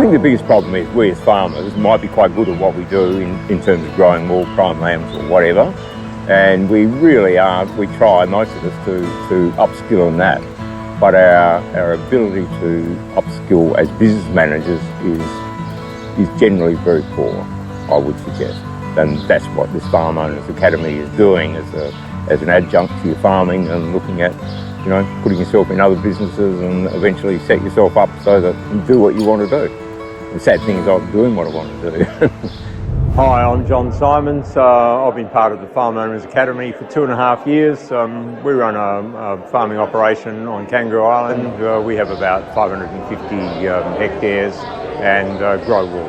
I think the biggest problem is we as farmers might be quite good at what we do in terms of growing more prime lambs or whatever, and we really try, most of us, to upskill in that. But our ability to upskill as business managers is generally very poor, I would suggest. And that's what this Farm Owners Academy is doing as an adjunct to your farming, and looking at, putting yourself in other businesses and eventually set yourself up so that you do what you want to do. The sad thing is I'm doing what I want to do. Hi, I'm John Symons. I've been part of the Farm Owners Academy for 2.5 years. We run a farming operation on Kangaroo Island. We have about 550 hectares and grow wool.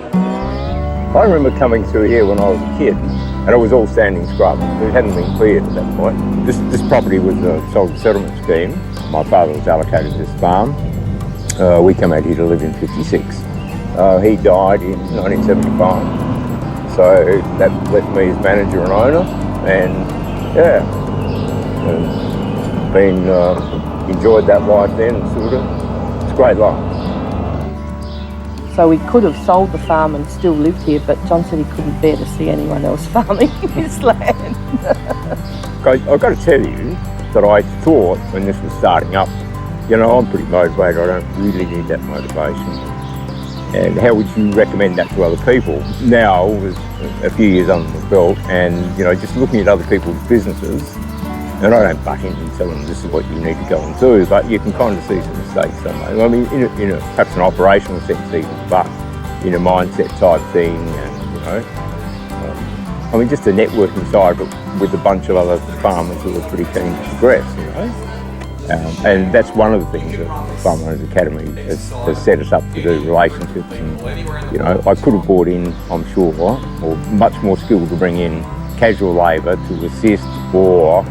I remember coming through here when I was a kid, and it was all standing scrub. It hadn't been cleared at that point. This property was a sold settlement scheme. My father was allocated this farm. We came out here to live in '56. He died in 1975. So that left me as manager and owner, and enjoyed that life then, sort of. It's a great life. So we could have sold the farm and still lived here, but John said he couldn't bear to see anyone else farming his land. I've got to tell you that I thought when this was starting up, I'm pretty motivated, I don't really need that motivation. And how would you recommend that to other people? Now, with a few years under the belt, and just looking at other people's businesses, and I don't butt in and tell them this is what you need to go and do, but you can kind of see some mistakes somewhere. I mean, in perhaps an operational sense even, but in a mindset type thing, and just the networking side, but with a bunch of other farmers who are pretty keen to progress, and that's one of the things that Farm Owners Academy has set us up to do, relationships. And I could have brought in, I'm sure, or much more skill to bring in casual labour to assist, or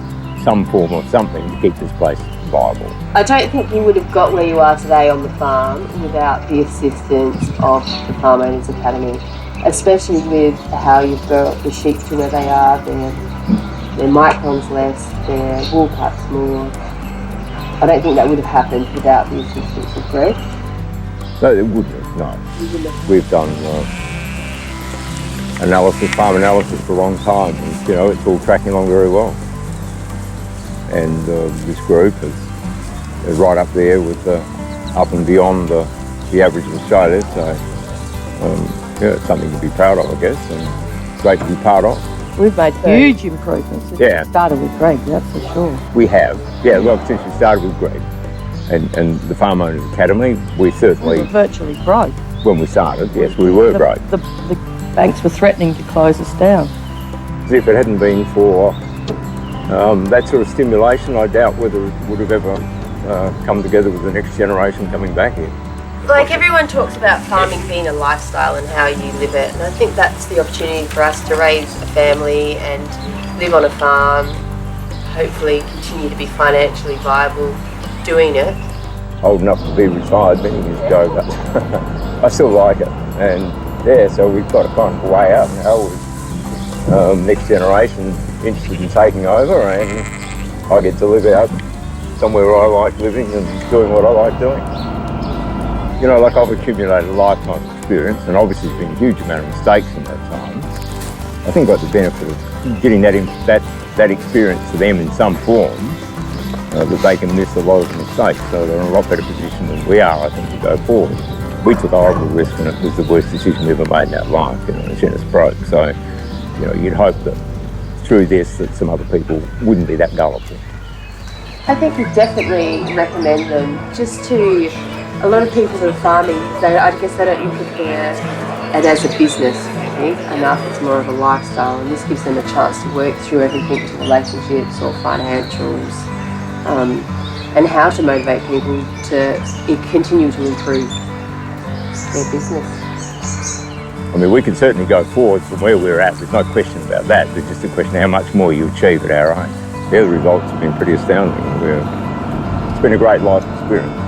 some form of something to keep this place viable. I don't think you would have got where you are today on the farm without the assistance of the Farm Owners Academy, especially with how you've brought the sheep to where they are. Their microns less, their wool cuts more. I don't think that would have happened without the assistance of Greg. No, it wouldn't have, no. We've done farm analysis for a long time, and it's all tracking along very well. And this group is right up there with up and beyond the average of Australia, so it's something to be proud of, I guess, and great to be part of. We've made huge improvements since we started with Greg, that's for sure. We have, since we started with Greg and the Farm Owners Academy, we certainly... We were virtually broke. When we started, yes, we were broke. The banks were threatening to close us down. As if it hadn't been for that sort of stimulation, I doubt whether it would have ever come together with the next generation coming back here. Like, everyone talks about farming being a lifestyle and how you live it, and I think that's the opportunity for us to raise a family and live on a farm, hopefully continue to be financially viable doing it. Old enough to be retired many years ago, but I still like it, and so we've got to kind of weigh out now with next generation interested in taking over, and I get to live out somewhere where I like living and doing what I like doing. I've accumulated a lifetime experience, and obviously there's been a huge amount of mistakes in that time. I think I've got the benefit of getting that experience to them in some form, that they can miss a lot of the mistakes, so they're in a lot better position than we are, I think, to go forward. We took a horrible risk, and it was the worst decision we ever made in our life, and it's broke. So, you'd hope that through this that some other people wouldn't be that gullible. I think we definitely recommend them just to... A lot of people who are farming, I guess they don't look at it as a business, I think, enough. It's more of a lifestyle, and this gives them a chance to work through everything to relationships or financials, and how to motivate people to continue to improve their business. I mean, we can certainly go forward from where we're at, there's no question about that. There's just a question of how much more you achieve at our age. The results have been pretty astounding. It's been a great life experience.